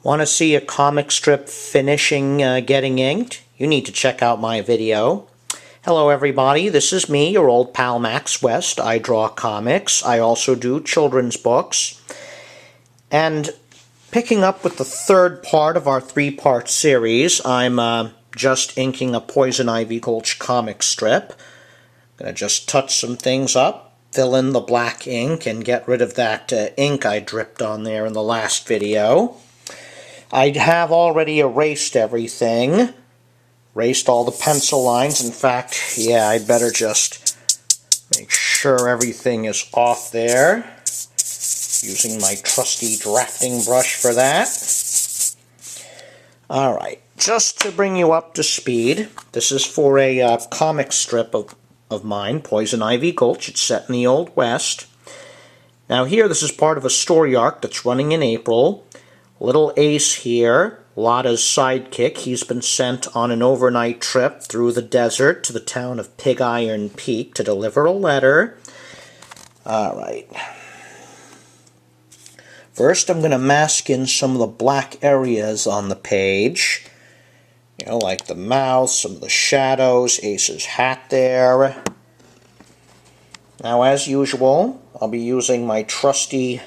Want to see a comic strip finishing getting inked? You need to check out my video. Hello everybody, this is me, your old pal Max West. I draw comics. I also do children's books. And picking up with the third part of our three-part series, I'm just inking a Poison Ivy Gulch comic strip. I'm going to just touch some things up, fill in the black ink, and get rid of that ink I dripped on there in the last video. I have already erased everything. Erased all the pencil lines. In fact, yeah, I'd better just make sure everything is off there. Using my trusty drafting brush for that. Alright, just to bring you up to speed, this is for a comic strip of mine, Poison Ivy Gulch. It's set in the Old West. Now here, this is part of a story arc that's running in April. Little Ace here, Lotta's sidekick. He's been sent on an overnight trip through the desert to the town of Pig Iron Peak to deliver a letter. Alright. First, I'm going to mask in some of the black areas on the page. You know, like the mouth, some of the shadows, Ace's hat there. Now, as usual, I'll be using my trusty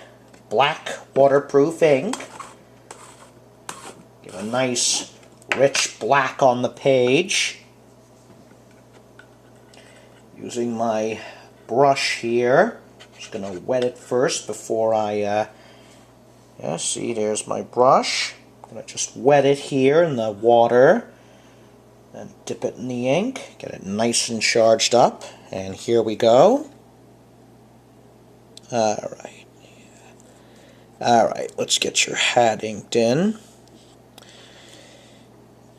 black waterproof ink. Give a nice, rich black on the page. Using my brush here. Just going to wet it first before I... yeah, see, there's my brush. I'm going to just wet it here in the water. And dip it in the ink. Get it nice and charged up. And here we go. Alright. Alright, let's get your hat inked in.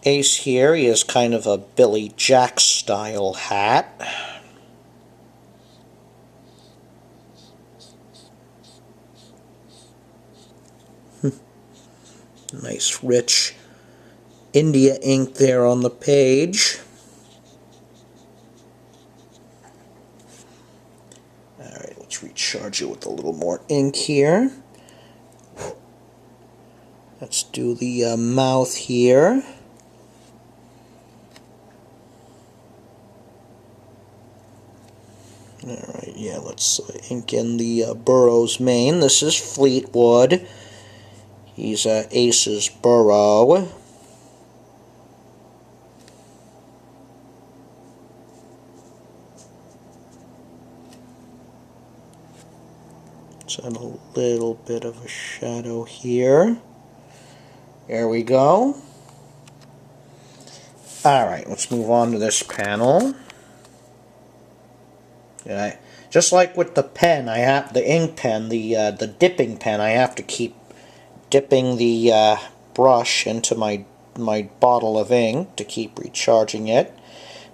Ace here, he has kind of a Billy Jack style hat. Nice rich India ink there on the page. Alright, let's recharge it with a little more ink here. Let's do the mouth here. Alright, yeah, let's ink in the Burroughs mane. This is Fleetwood. He's Ace's burrow. Let's add a little bit of a shadow here. There we go. Alright, let's move on to this panel. Yeah, just like with the pen, I have the ink pen, the dipping pen, I have to keep dipping the brush into my bottle of ink to keep recharging it.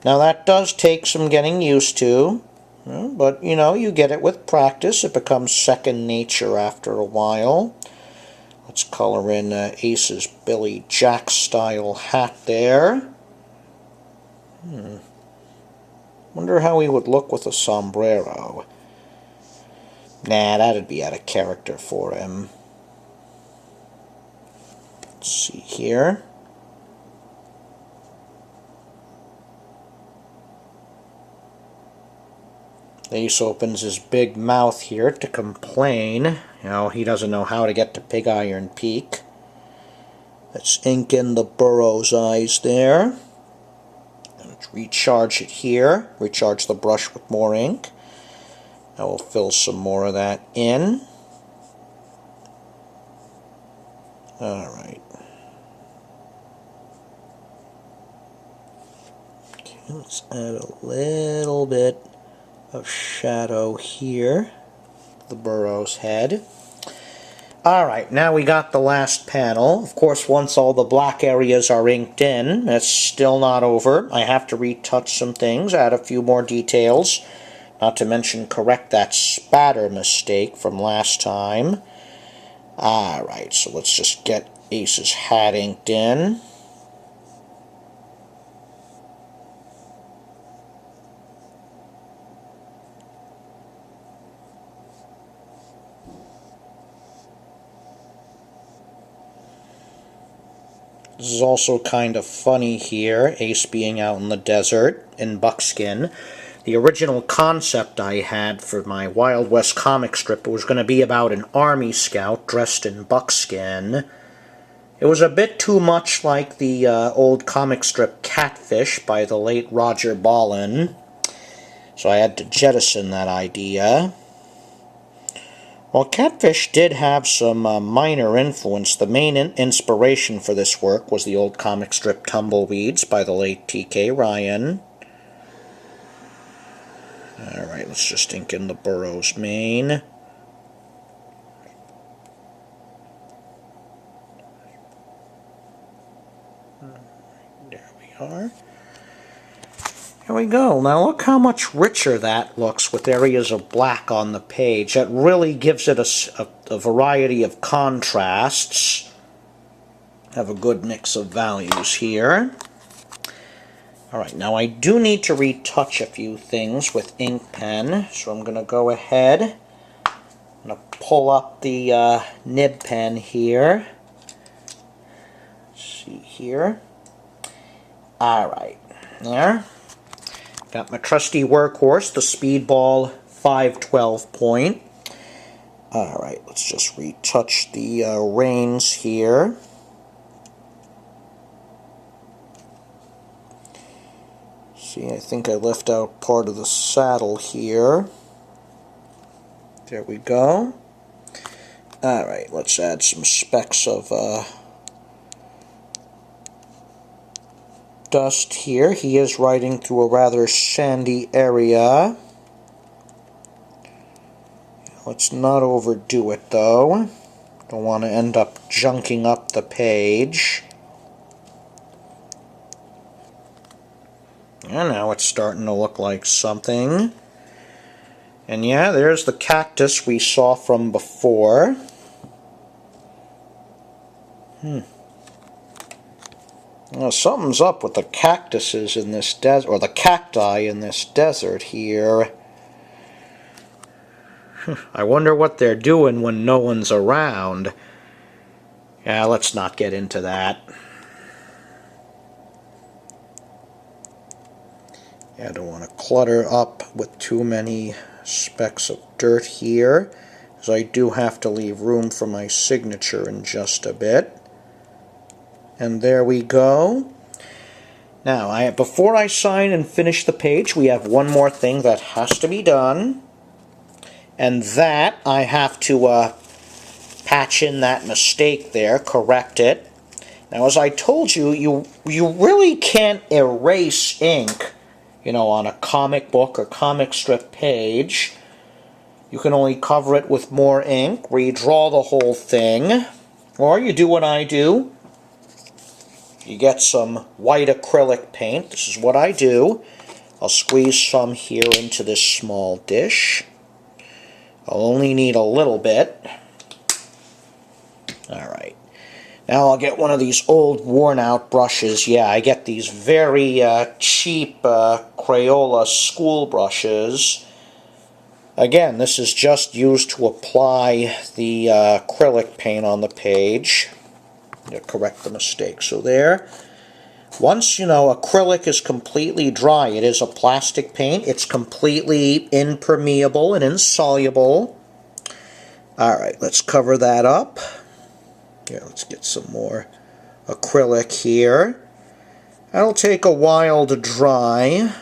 Now that does take some getting used to, but you know, you get it with practice. It becomes second nature after a while. Let's color in Ace's Billy Jack style hat there. Wonder how he would look with a sombrero. Nah, that'd be out of character for him. Let's see here. Ace opens his big mouth here to complain. You know, he doesn't know how to get to Pig Iron Peak. Let's ink in the Burroughs eyes there. Let's recharge it here. Recharge the brush with more ink. I will fill some more of that in. Alright. Okay, let's add a little bit of shadow here, the Burroughs head. Alright, now we got the last panel. Of course, once all the black areas are inked in, that's still not over. I have to retouch some things, add a few more details, not to mention correct that spatter mistake from last time. Alright, so let's just get Ace's hat inked in. This is also kind of funny here, Ace being out in the desert in buckskin. The original concept I had for my Wild West comic strip was going to be about an Army scout dressed in buckskin. It was a bit too much like the old comic strip Catfish by the late Roger Ballin, so I had to jettison that idea. Well, Catfish did have some minor influence. The main inspiration for this work was the old comic strip Tumbleweeds by the late T.K. Ryan. Alright, let's just ink in the Burroughs mane. There we are. Here we go. Now look how much richer that looks with areas of black on the page. That really gives it a variety of contrasts. Have a good mix of values here. Alright, now I do need to retouch a few things with ink pen, so I'm going to go ahead. I'm going to pull up the nib pen here. Let's see here. Alright, there. Got my trusty workhorse, the Speedball 512 point. Alright, let's just retouch the reins here. See, I think I left out part of the saddle here. There we go. Alright, let's add some specks of dust here. He is riding through a rather sandy area. Let's not overdo it though. Don't want to end up junking up the page. And now it's starting to look like something. And yeah, there's the cactus we saw from before. Well, something's up with the cactuses in this desert, or the cacti in this desert here. I wonder what they're doing when no one's around. Yeah, let's not get into that. Yeah, I don't want to clutter up with too many specks of dirt here, because I do have to leave room for my signature in just a bit. And there we go. Now, before I sign and finish the page, we have one more thing that has to be done. And that, I have to patch in that mistake there, correct it. Now, as I told you, you really can't erase ink, you know, on a comic book or comic strip page. You can only cover it with more ink, redraw the whole thing, or you do what I do. You get some white acrylic paint. This is what I do. I'll squeeze some here into this small dish. I'll only need a little bit. Alright. Now I'll get one of these old worn-out brushes. Yeah, I get these very cheap Crayola school brushes. Again, this is just used to apply the acrylic paint on the page. To correct the mistake. So there. Once, you know, acrylic is completely dry, it is a plastic paint. It's completely impermeable and insoluble. Alright, let's cover that up. Here, let's get some more acrylic here. That'll take a while to dry.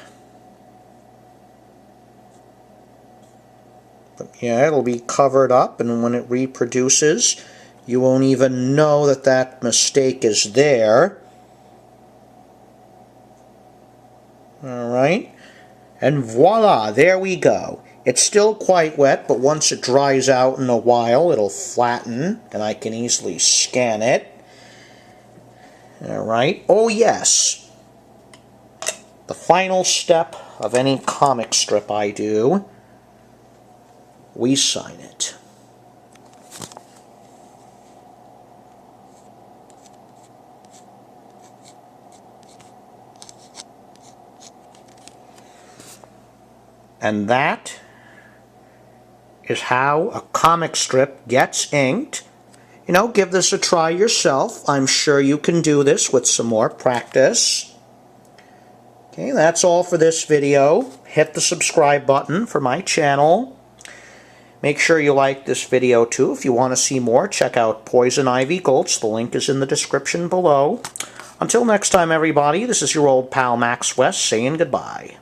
But yeah, it'll be covered up, and when it reproduces, you won't even know that that mistake is there. Alright. And voila, there we go. It's still quite wet, but once it dries out in a while, it'll flatten, and I can easily scan it. Alright. Oh yes. The final step of any comic strip I do, we sign it. And that is how a comic strip gets inked. give this a try yourself. I'm sure you can do this with some more practice. Okay, that's all for this video. Hit the subscribe button for my channel. Make sure you like this video too. If you want to see more, check out Poison Ivy Gulch. The link is in the description below. Until next time, everybody, this is your old pal Max West saying goodbye.